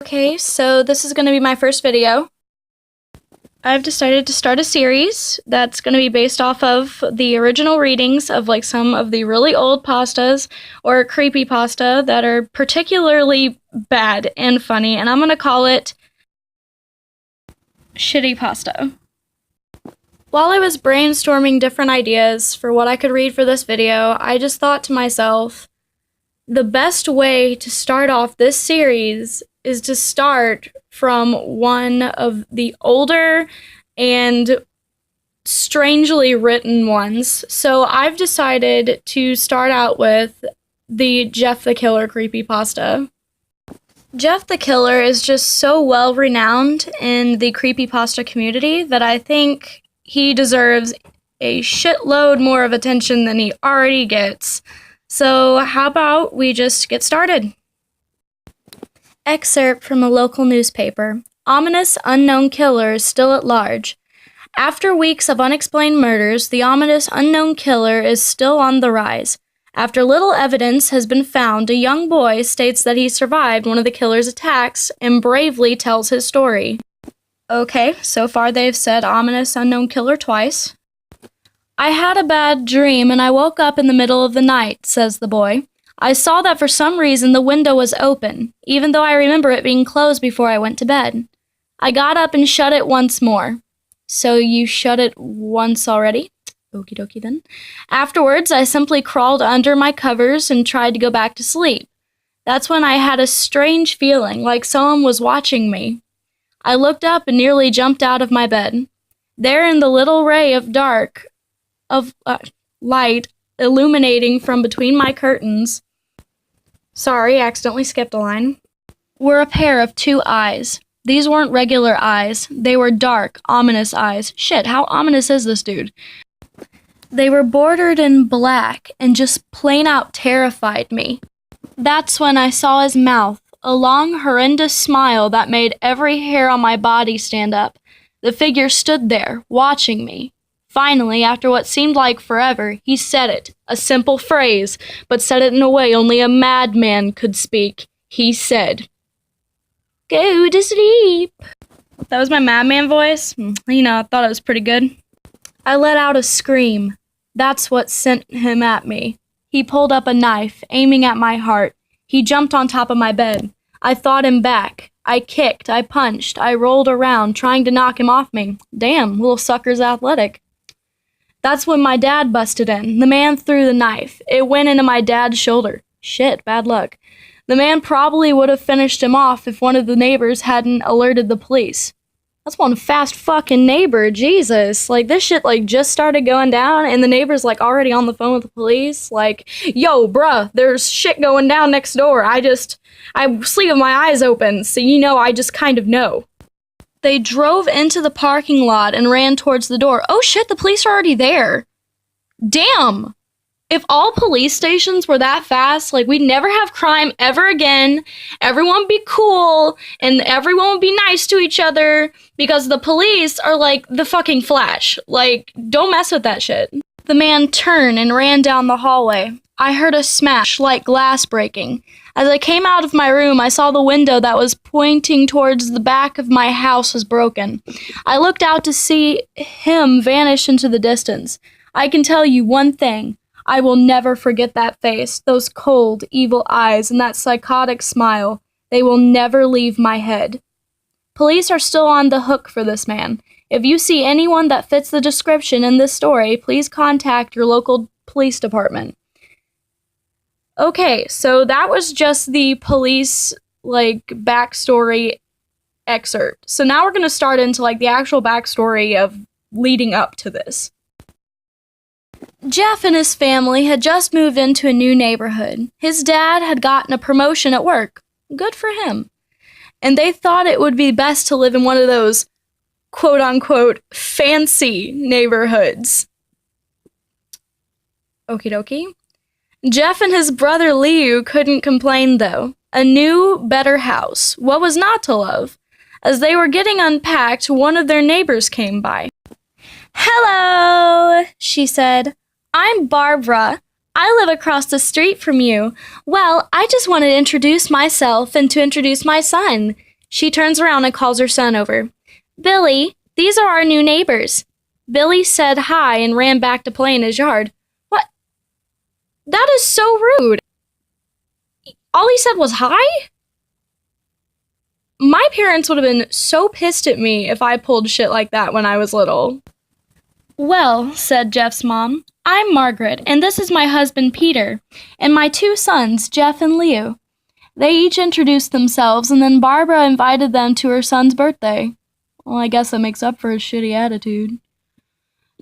Okay, so this is going to be my first video. I've decided to start a series that's going to be based off of the original readings of like some of the really old pastas or creepy pasta that are particularly bad and funny, and I'm going to call it Shitty Pasta. While I was brainstorming different ideas for what I could read for this video, I just thought to myself, the best way to start off this series is to start from one of the older and strangely written ones. So I've decided to start out with the Jeff the Killer creepypasta. Jeff the Killer is just so well renowned in the creepypasta community that I think he deserves a shitload more of attention than he already gets. So how about we just get started? Excerpt from a local newspaper. Ominous unknown killer is still at large. After weeks of unexplained murders, the ominous unknown killer is still on the rise. After little evidence has been found, a young boy states that he survived one of the killer's attacks and bravely tells his story. Okay, so far they've said ominous unknown killer twice. I had a bad dream and I woke up in the middle of the night, says the boy. I saw that for some reason the window was open, even though I remember it being closed before I went to bed. I got up and shut it once more. So you shut it once already? Okie dokie then. Afterwards, I simply crawled under my covers and tried to go back to sleep. That's when I had a strange feeling, like someone was watching me. I looked up and nearly jumped out of my bed. There in the little ray of light illuminating from between my curtains, sorry, accidentally skipped a line, were a pair of two eyes. These weren't regular eyes. They were dark, ominous eyes. Shit, how ominous is this dude? They were bordered in black and just plain out terrified me. That's when I saw his mouth, a long, horrendous smile that made every hair on my body stand up. The figure stood there, watching me. Finally, after what seemed like forever, he said it, a simple phrase, but said it in a way only a madman could speak. He said, "Go to sleep." That was my madman voice. I thought it was pretty good. I let out a scream. That's what sent him at me. He pulled up a knife, aiming at my heart. He jumped on top of my bed. I fought him back. I kicked, I punched, I rolled around, trying to knock him off me. Damn, little sucker's athletic. That's when my dad busted in. The man threw the knife. It went into my dad's shoulder. Shit, bad luck. The man probably would have finished him off if one of the neighbors hadn't alerted the police. That's one fast fucking neighbor, Jesus. Like, this shit, just started going down, and the neighbor's, already on the phone with the police. Yo, bruh, there's shit going down next door. I sleep with my eyes open, so I just kind of know. They drove into the parking lot and ran towards the door. Oh shit, the police are already there. Damn! If all police stations were that fast, we'd never have crime ever again. Everyone would be cool, and everyone would be nice to each other, because the police are the fucking Flash. Don't mess with that shit. The man turned and ran down the hallway. I heard a smash, like glass breaking. As I came out of my room, I saw the window that was pointing towards the back of my house was broken. I looked out to see him vanish into the distance. I can tell you one thing. I will never forget that face, those cold, evil eyes, and that psychotic smile. They will never leave my head. Police are still on the hook for this man. If you see anyone that fits the description in this story, please contact your local police department. Okay, so that was just the police, backstory excerpt. So now we're going to start into, the actual backstory of leading up to this. Jeff and his family had just moved into a new neighborhood. His dad had gotten a promotion at work. Good for him. And they thought it would be best to live in one of those, quote-unquote, fancy neighborhoods. Okie dokie. Jeff and his brother Liu couldn't complain, though. A new, better house. What was not to love? As they were getting unpacked, one of their neighbors came by. "Hello," she said. "I'm Barbara. I live across the street from you. Well, I just wanted to introduce myself and to introduce my son. She turns around and calls her son over. Billy, these are our new neighbors. Billy said hi and ran back to play in his yard. What? That is so rude. All he said was hi? My parents would have been so pissed at me if I pulled shit like that when I was little. Well, said Jeff's mom, I'm Margaret, and this is my husband Peter, and my two sons, Jeff and Leo. They each introduced themselves, and then Barbara invited them to her son's birthday. Well, I guess that makes up for his shitty attitude.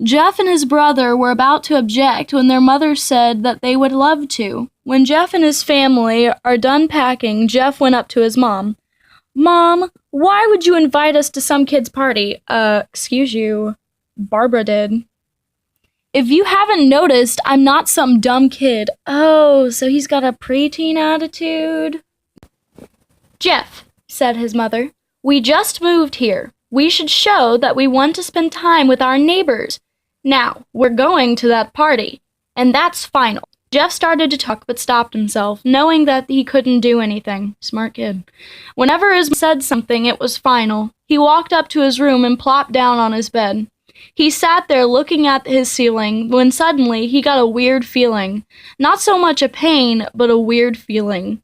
Jeff and his brother were about to object when their mother said that they would love to. When Jeff and his family are done packing, Jeff went up to his mom. Mom, why would you invite us to some kid's party? Excuse you. Barbara did. If you haven't noticed, I'm not some dumb kid. Oh, so he's got a preteen attitude? Jeff, said his mother, we just moved here. We should show that we want to spend time with our neighbors. Now, we're going to that party, and that's final. Jeff started to talk but stopped himself, knowing that he couldn't do anything. Smart kid. Whenever his mom said something, it was final. He walked up to his room and plopped down on his bed. He sat there looking at his ceiling when suddenly he got a weird feeling. Not so much a pain, but a weird feeling.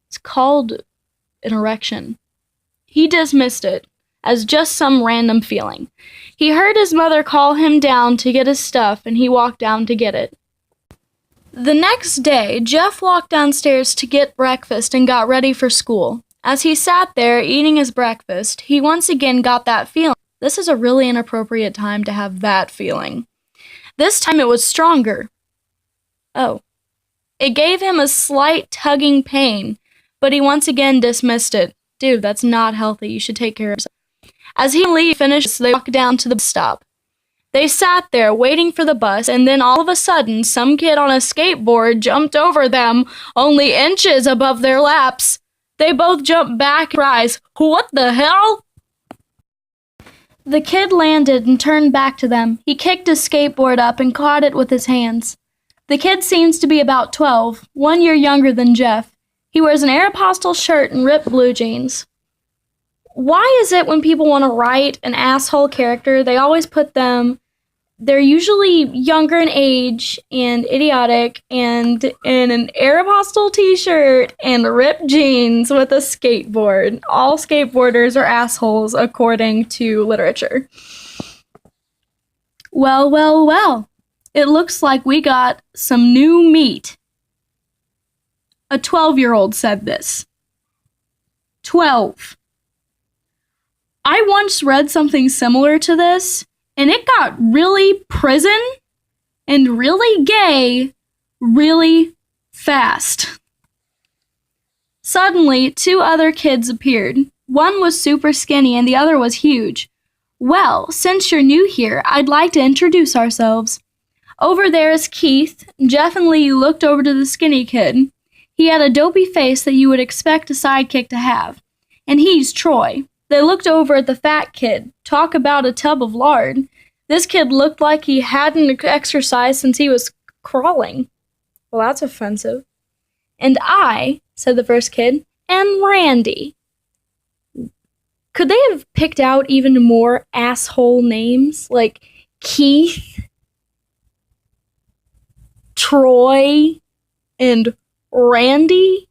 It's called an erection. He dismissed it as just some random feeling. He heard his mother call him down to get his stuff, and he walked down to get it. The next day, Jeff walked downstairs to get breakfast and got ready for school. As he sat there eating his breakfast, he once again got that feeling. This is a really inappropriate time to have that feeling. This time it was stronger. Oh. It gave him a slight tugging pain, but he once again dismissed it. Dude, that's not healthy. You should take care of yourself. As he and Lee finished, they walked down to the bus stop. They sat there waiting for the bus, and then all of a sudden, some kid on a skateboard jumped over them, only inches above their laps. They both jumped back and cries, "What the hell?" The kid landed and turned back to them. He kicked his skateboard up and caught it with his hands. The kid seems to be about 12, 1 year younger than Jeff. He wears an Aeropostale shirt and ripped blue jeans. Why is it when people want to write an asshole character, they always put them, they're usually younger in age and idiotic and in an Aeropostale t-shirt and ripped jeans with a skateboard. All skateboarders are assholes according to literature. Well, well, well. It looks like we got some new meat. A 12-year-old said this. 12. I once read something similar to this, and it got really prison and really gay really fast. Suddenly, 2 other kids appeared. One was super skinny and the other was huge. Well, since you're new here, I'd like to introduce ourselves. Over there is Keith. Jeff and Lee looked over to the skinny kid. He had a dopey face that you would expect a sidekick to have. And he's Troy. They looked over at the fat kid. Talk about a tub of lard. This kid looked like he hadn't exercised since he was crawling. Well, that's offensive. And I, said the first kid, am Randy. Could they have picked out even more asshole names? Like Keith, Troy, and Randy?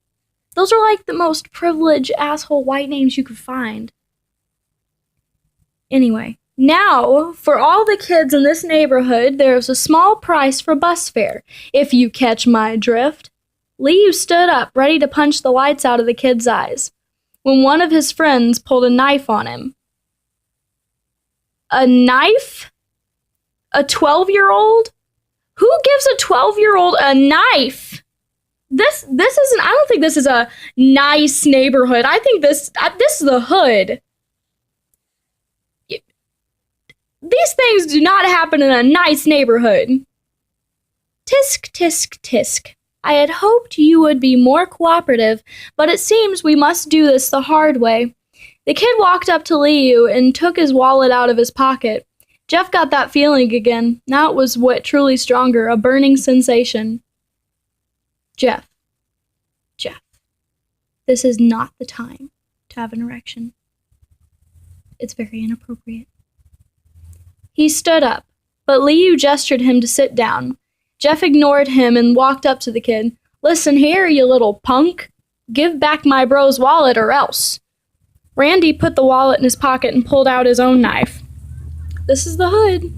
Those are like the most privileged asshole white names you could find. Anyway, now, for all the kids in this neighborhood, there's a small price for bus fare, if you catch my drift. Leo stood up, ready to punch the lights out of the kid's eyes, when one of his friends pulled a knife on him. A knife? A 12-year-old? Who gives a 12-year-old a knife? This isn't, I don't think this is a nice neighborhood. I think this is the hood. These things do not happen in a nice neighborhood. Tisk, tisk, tisk. I had hoped you would be more cooperative, but it seems we must do this the hard way. The kid walked up to Leo and took his wallet out of his pocket. Jeff got that feeling again. Now it was what truly stronger, a burning sensation. Jeff, this is not the time to have an erection. It's very inappropriate. He stood up, but Liu gestured him to sit down. Jeff ignored him and walked up to the kid. Listen here, you little punk. Give back my bro's wallet or else. Randy put the wallet in his pocket and pulled out his own knife. This is the hood.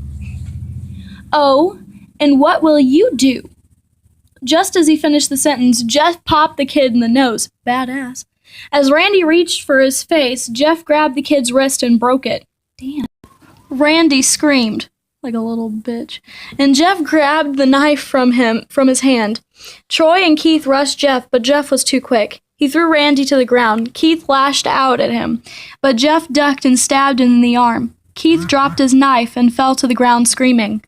Oh, and what will you do? Just as he finished the sentence, Jeff popped the kid in the nose. Badass. As Randy reached for his face, Jeff grabbed the kid's wrist and broke it. Damn. Randy screamed like a little bitch, and Jeff grabbed the knife from his hand. Troy and Keith rushed Jeff, but Jeff was too quick. He threw Randy to the ground. Keith lashed out at him, but Jeff ducked and stabbed him in the arm. Keith dropped his knife and fell to the ground screaming.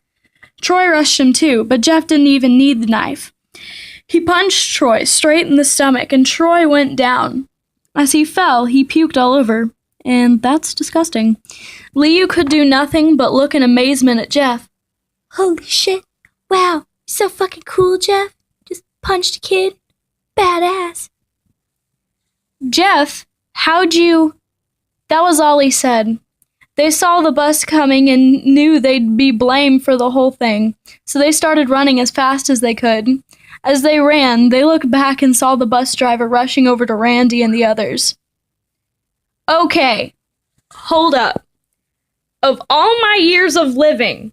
Troy rushed him too, but Jeff didn't even need the knife. He punched Troy straight in the stomach, and Troy went down. As he fell, he puked all over, and that's disgusting. Liu could do nothing but look in amazement at Jeff. Holy shit. Wow, so fucking cool, Jeff. Just punched a kid. Badass. Jeff, how'd you... That was all he said. They saw the bus coming and knew they'd be blamed for the whole thing, so they started running as fast as they could. As they ran, they looked back and saw the bus driver rushing over to Randy and the others. Okay, hold up. Of all my years of living,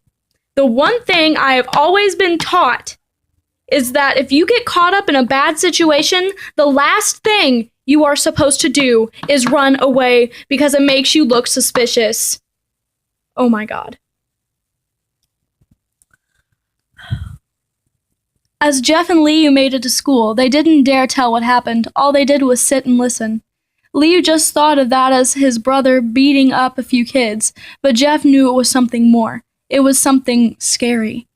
the one thing I have always been taught is that if you get caught up in a bad situation, the last thing you are supposed to do is run away because it makes you look suspicious. Oh my God. As Jeff and Liu made it to school, they didn't dare tell what happened. All they did was sit and listen. Liu just thought of that as his brother beating up a few kids, but Jeff knew it was something more. It was something scary.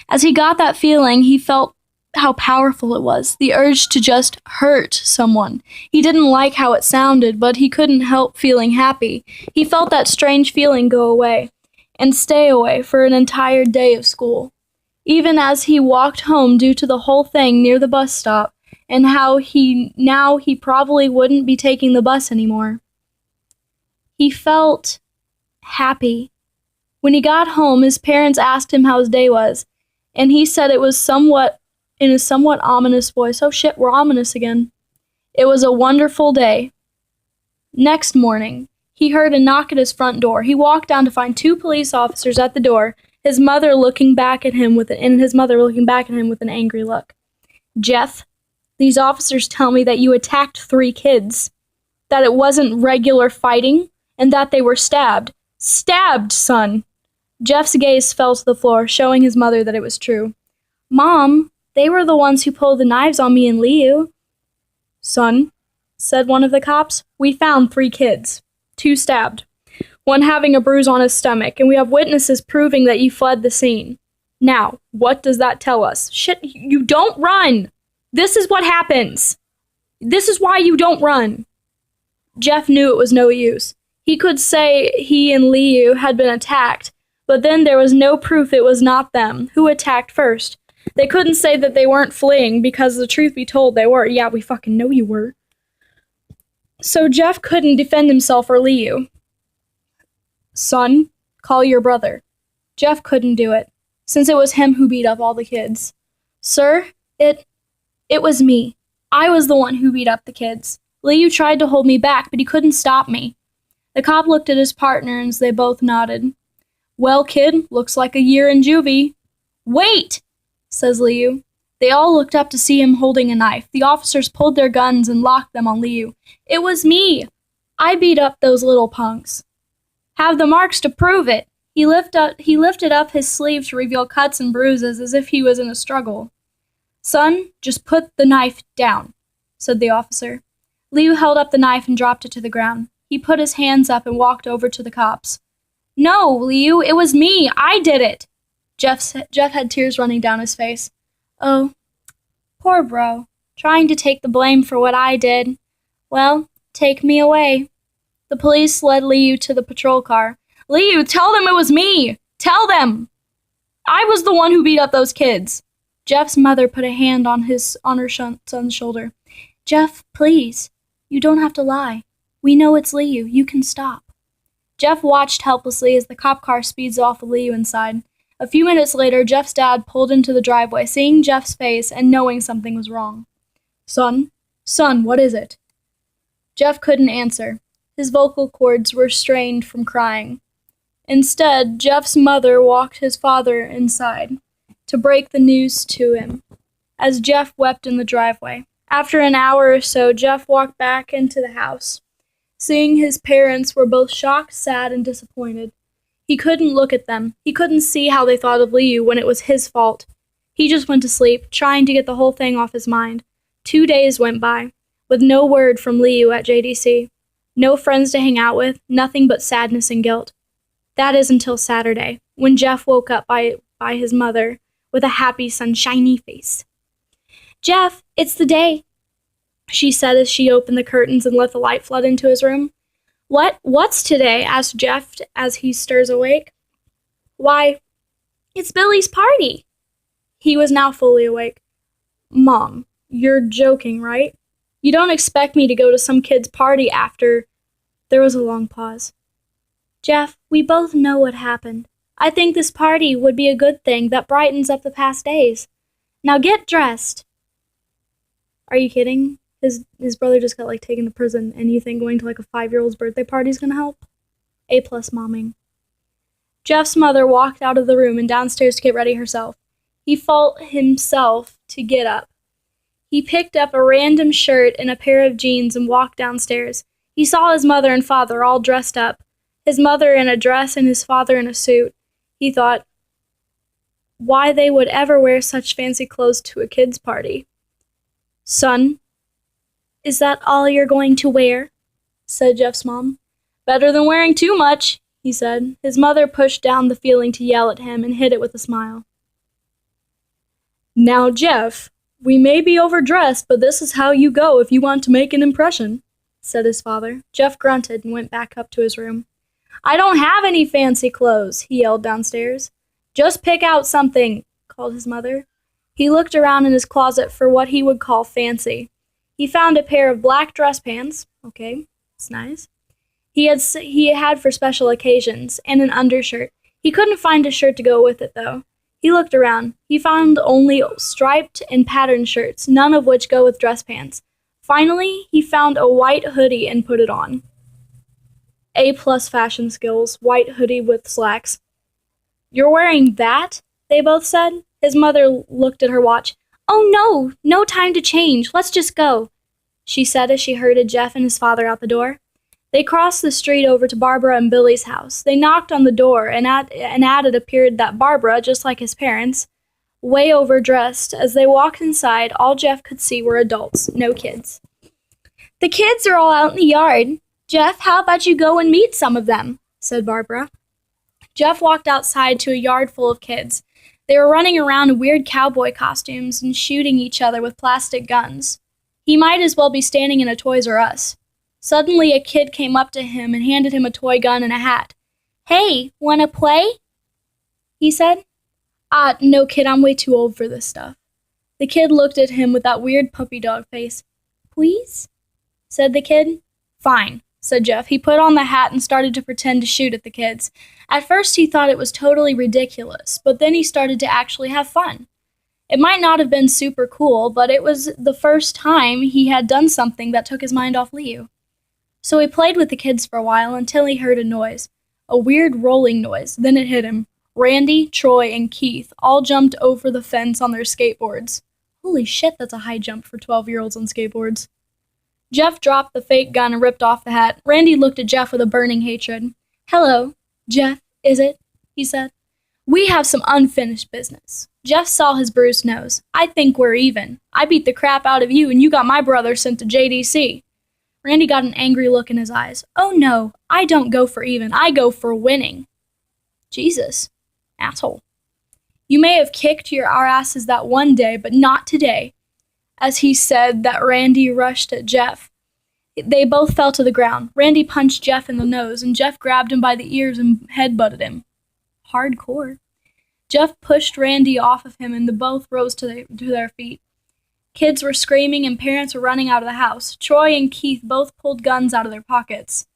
As he got that feeling, he felt how powerful it was, the urge to just hurt someone. He didn't like how it sounded, but he couldn't help feeling happy. He felt that strange feeling go away, and stay away for an entire day of school. Even as he walked home due to the whole thing near the bus stop, and how he probably wouldn't be taking the bus anymore. He felt happy. When he got home, his parents asked him how his day was, and he said it was in a somewhat ominous voice. Oh shit, we're ominous again. It was a wonderful day. Next morning, he heard a knock at his front door. He walked down to find 2 police officers at the door, his mother looking back at him with an angry look. Jeff, these officers tell me that you attacked 3 kids, that it wasn't regular fighting, and that they were stabbed. Stabbed, son! Jeff's gaze fell to the floor, showing his mother that it was true. Mom, they were the ones who pulled the knives on me and Liu. Son, said one of the cops, we found 3 kids. 2 stabbed. 1 having a bruise on his stomach, and we have witnesses proving that you fled the scene. Now, what does that tell us? Shit, you don't run! This is what happens! This is why you don't run! Jeff knew it was no use. He could say he and Liu had been attacked, but then there was no proof it was not them. Who attacked first? They couldn't say that they weren't fleeing, because the truth be told, they were. Yeah, we fucking know you were. So Jeff couldn't defend himself or Liu. Son, call your brother. Jeff couldn't do it, since it was him who beat up all the kids. Sir, it was me. I was the one who beat up the kids. Liu tried to hold me back, but he couldn't stop me. The cop looked at his partner, and they both nodded. Well, kid, looks like a year in juvie. Wait, says Liu. They all looked up to see him holding a knife. The officers pulled their guns and locked them on Liu. It was me. I beat up those little punks. Have the marks to prove it. He lifted up his sleeve to reveal cuts and bruises as if he was in a struggle. Son, just put the knife down, said the officer. Liu held up the knife and dropped it to the ground. He put his hands up and walked over to the cops. No, Liu, it was me. I did it. Jeff had tears running down his face. Oh, poor bro, trying to take the blame for what I did. Well, take me away. The police led Liu to the patrol car. Liu, tell them it was me! Tell them! I was the one who beat up those kids. Jeff's mother put a hand on her son's shoulder. Jeff, please, you don't have to lie. We know it's Liu. You can stop. Jeff watched helplessly as the cop car speeds off with Liu inside. A few minutes later, Jeff's dad pulled into the driveway, seeing Jeff's face and knowing something was wrong. Son, what is it? Jeff couldn't answer. His vocal cords were strained from crying. Instead, Jeff's mother walked his father inside to break the news to him, as Jeff wept in the driveway. After an hour or so, Jeff walked back into the house. Seeing his parents were both shocked, sad, and disappointed. He couldn't look at them. He couldn't see how they thought of Liu when it was his fault. He just went to sleep, trying to get the whole thing off his mind. 2 days went by, with no word from Liu at JDC. No friends to hang out with, nothing but sadness and guilt. That is until Saturday, when Jeff woke up by his mother with a happy, sunshiny face. Jeff, it's the day, she said as she opened the curtains and let the light flood into his room. What's today? Asked Jeff as he stirs awake. Why, it's Billy's party. He was now fully awake. Mom, you're joking, right? You don't expect me to go to some kid's party after... There was a long pause. Jeff, we both know what happened. I think this party would be a good thing that brightens up the past days. Now get dressed. Are you kidding? His brother just got taken to prison, and you think going to a 5-year-old's birthday party is gonna help? A+ momming. Jeff's mother walked out of the room and downstairs to get ready herself. He fought himself to get up. He picked up a random shirt and a pair of jeans and walked downstairs. He saw his mother and father all dressed up. His mother in a dress and his father in a suit. He thought, why they would ever wear such fancy clothes to a kid's party. Son, is that all you're going to wear? Said Jeff's mom. Better than wearing too much, he said. His mother pushed down the feeling to yell at him and hid it with a smile. Now, Jeff, we may be overdressed, but this is how you go if you want to make an impression, said his father. Jeff grunted and went back up to his room. I don't have any fancy clothes, he yelled downstairs. Just pick out something, called his mother. He looked around in his closet for what he would call fancy. He found a pair of black dress pants. Okay, that's nice. He had for special occasions, and an undershirt. He couldn't find a shirt to go with it, though. He looked around. He found only striped and patterned shirts, none of which go with dress pants. Finally, he found a white hoodie and put it on. A+ fashion skills, white hoodie with slacks. You're wearing that? They both said. His mother looked at her watch. Oh no time to change. Let's just go, she said as she herded Jeff and his father out the door. They crossed the street over to Barbara and Billy's house. They knocked on the door, and at it appeared that Barbara, just like his parents, way overdressed. As they walked inside, all Jeff could see were adults, no kids. The kids are all out in the yard. Jeff, how about you go and meet some of them, said Barbara. Jeff walked outside to a yard full of kids. They were running around in weird cowboy costumes and shooting each other with plastic guns. He might as well be standing in a Toys R Us. Suddenly, a kid came up to him and handed him a toy gun and a hat. Hey, wanna play? He said. No, kid, I'm way too old for this stuff. The kid looked at him with that weird puppy dog face. Please? Said the kid. Fine, said Jeff. He put on the hat and started to pretend to shoot at the kids. At first, he thought it was totally ridiculous, but then he started to actually have fun. It might not have been super cool, but it was the first time he had done something that took his mind off Liu. So he played with the kids for a while until he heard a noise. A weird rolling noise. Then it hit him. Randy, Troy, and Keith all jumped over the fence on their skateboards. Holy shit, that's a high jump for 12-year-olds on skateboards. Jeff dropped the fake gun and ripped off the hat. Randy looked at Jeff with a burning hatred. Hello, Jeff, is it? He said. We have some unfinished business. Jeff saw his bruised nose. I think we're even. I beat the crap out of you and you got my brother sent to JDC. Randy got an angry look in his eyes. Oh no, I don't go for even. I go for winning. Jesus, asshole. You may have kicked our asses that one day, but not today. As he said that, Randy rushed at Jeff. They both fell to the ground. Randy punched Jeff in the nose, and Jeff grabbed him by the ears and headbutted him. Hardcore. Jeff pushed Randy off of him, and the both rose to their feet. Kids were screaming and parents were running out of the house. Troy and Keith both pulled guns out of their pockets.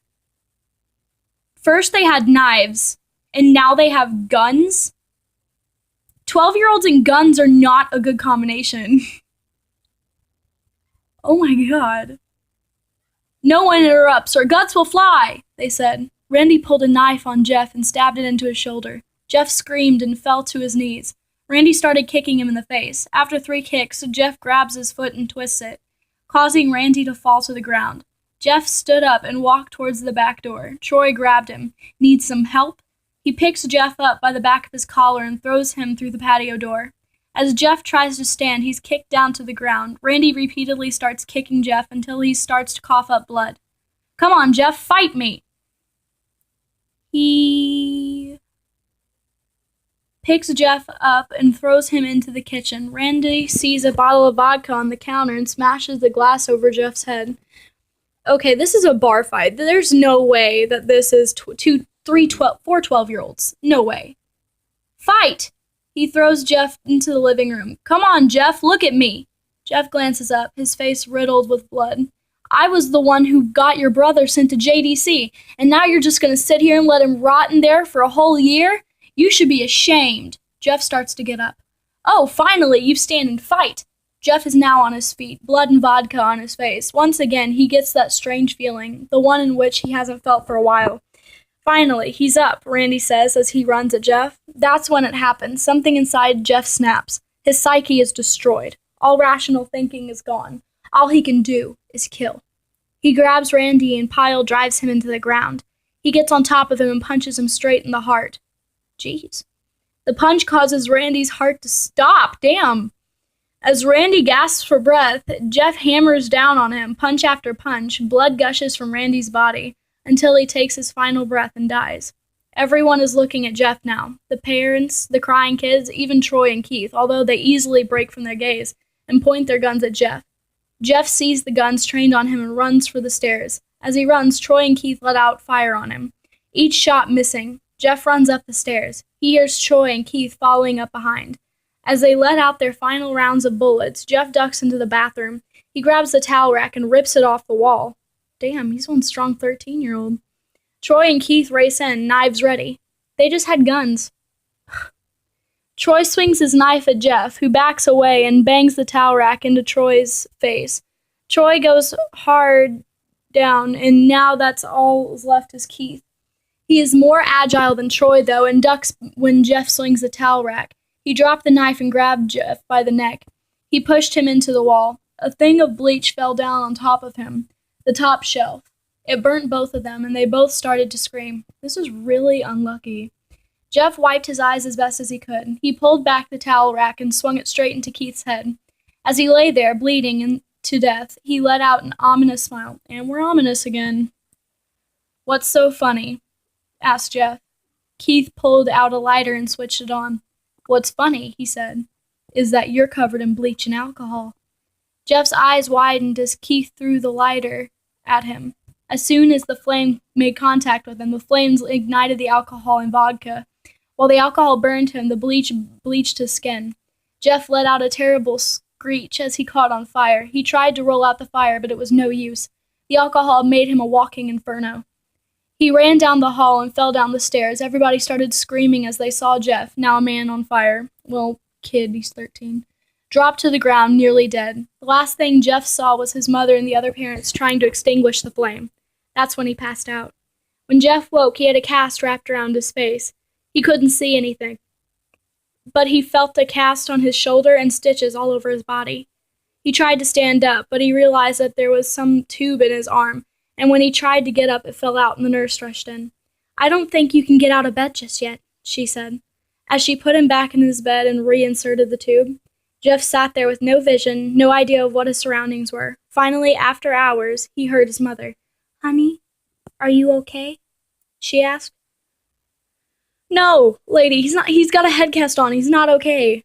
First they had knives, and now they have guns? 12-year-olds and guns are not a good combination. Oh my god. No one interrupts, or guts will fly, they said. Randy pulled a knife on Jeff and stabbed it into his shoulder. Jeff screamed and fell to his knees. Randy started kicking him in the face. After 3 kicks, Jeff grabs his foot and twists it, causing Randy to fall to the ground. Jeff stood up and walked towards the back door. Troy grabbed him. Need some help? He picks Jeff up by the back of his collar and throws him through the patio door. As Jeff tries to stand, he's kicked down to the ground. Randy repeatedly starts kicking Jeff until he starts to cough up blood. Come on, Jeff, fight me! He picks Jeff up and throws him into the kitchen. Randy sees a bottle of vodka on the counter and smashes the glass over Jeff's head. Okay, this is a bar fight. There's no way that this is 4 12-year-olds. No way. Fight! He throws Jeff into the living room. Come on, Jeff, look at me. Jeff glances up, his face riddled with blood. I was the one who got your brother sent to JDC, and now you're just going to sit here and let him rot in there for a whole year? You should be ashamed. Jeff starts to get up. Oh, finally, you stand and fight. Jeff is now on his feet, blood and vodka on his face. Once again, he gets that strange feeling, the one in which he hasn't felt for a while. Finally, he's up, Randy says as he runs at Jeff. That's when it happens. Something inside Jeff snaps. His psyche is destroyed. All rational thinking is gone. All he can do is kill. He grabs Randy and pile drives him into the ground. He gets on top of him and punches him straight in the heart. Jeez. The punch causes Randy's heart to stop. Damn. As Randy gasps for breath, Jeff hammers down on him, punch after punch. Blood gushes from Randy's body until he takes his final breath and dies. Everyone is looking at Jeff now. The parents, the crying kids, even Troy and Keith, although they easily break from their gaze and point their guns at Jeff. Jeff sees the guns trained on him and runs for the stairs. As he runs, Troy and Keith let out fire on him. Each shot missing. Jeff runs up the stairs. He hears Troy and Keith following up behind. As they let out their final rounds of bullets, Jeff ducks into the bathroom. He grabs the towel rack and rips it off the wall. Damn, he's one strong 13-year-old. Troy and Keith race in, knives ready. They just had guns. Troy swings his knife at Jeff, who backs away and bangs the towel rack into Troy's face. Troy goes hard down, and now that's all left is Keith. He is more agile than Troy, though, and ducks when Jeff swings the towel rack. He dropped the knife and grabbed Jeff by the neck. He pushed him into the wall. A thing of bleach fell down on top of him, the top shelf. It burnt both of them, and they both started to scream. This was really unlucky. Jeff wiped his eyes as best as he could. He pulled back the towel rack and swung it straight into Keith's head. As he lay there, bleeding to death, he let out an ominous smile. And we're ominous again. What's so funny? Asked Jeff. Keith pulled out a lighter and switched it on. What's funny, he said, is that you're covered in bleach and alcohol. Jeff's eyes widened as Keith threw the lighter at him. As soon as the flame made contact with him, the flames ignited the alcohol and vodka. While the alcohol burned him, the bleach bleached his skin. Jeff let out a terrible screech as he caught on fire. He tried to roll out the fire, but it was no use. The alcohol made him a walking inferno. He ran down the hall and fell down the stairs. Everybody started screaming as they saw Jeff, now a man on fire. Well, kid, he's 13. Dropped to the ground, nearly dead. The last thing Jeff saw was his mother and the other parents trying to extinguish the flame. That's when he passed out. When Jeff woke, he had a cast wrapped around his face. He couldn't see anything, but he felt a cast on his shoulder and stitches all over his body. He tried to stand up, but he realized that there was some tube in his arm, and when he tried to get up, it fell out and the nurse rushed in. I don't think you can get out of bed just yet, she said, as she put him back in his bed and reinserted the tube. Jeff sat there with no vision, no idea of what his surroundings were. Finally, after hours, he heard his mother. Honey, are you okay? She asked. No, lady, he's got a head cast on. He's not okay.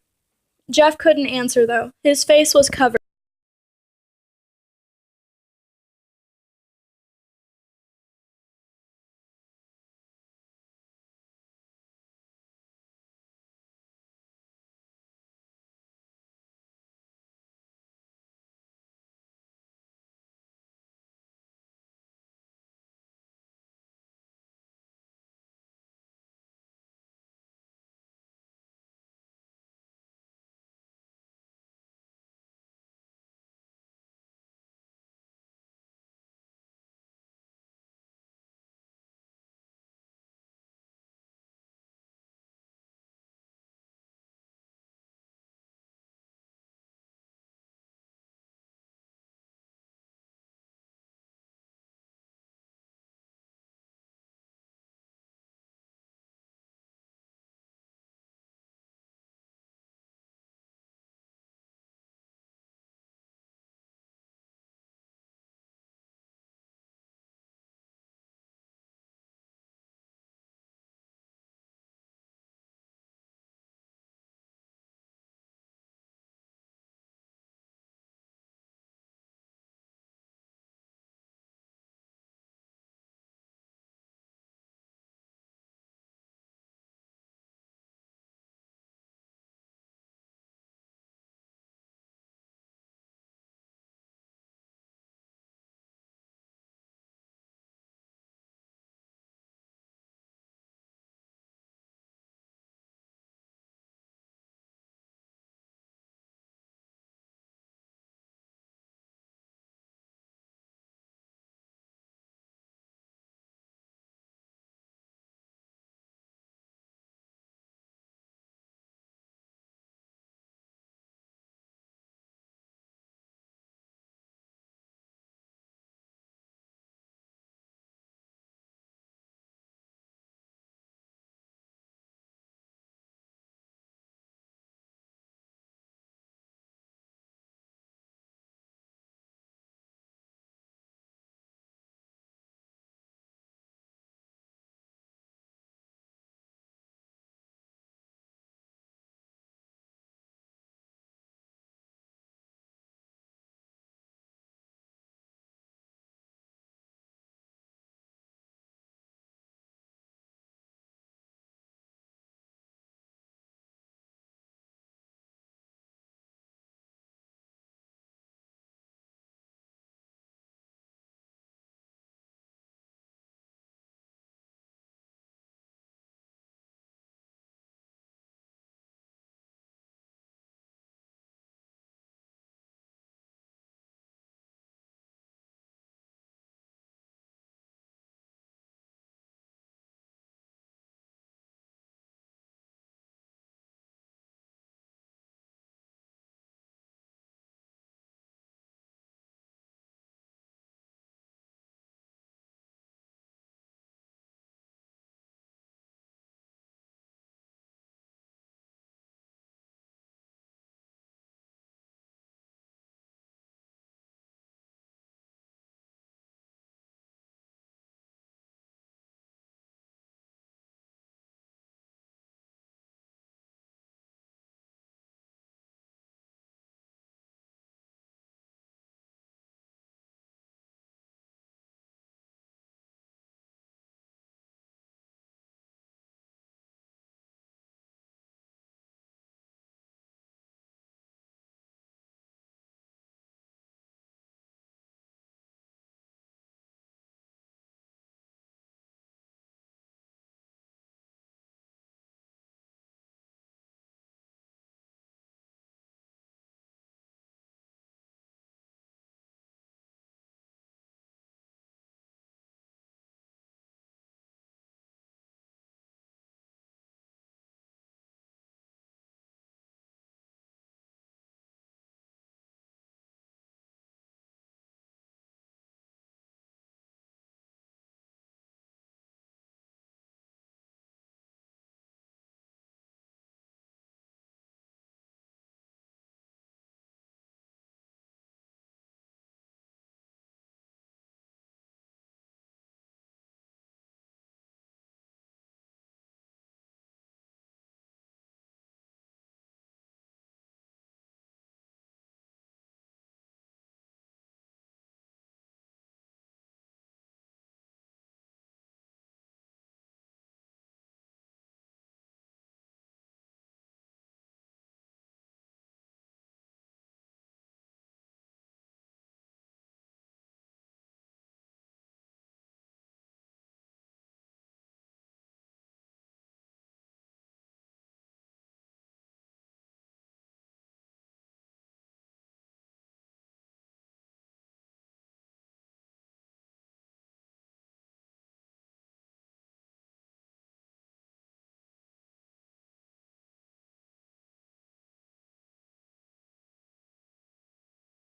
Jeff couldn't answer, though. His face was covered.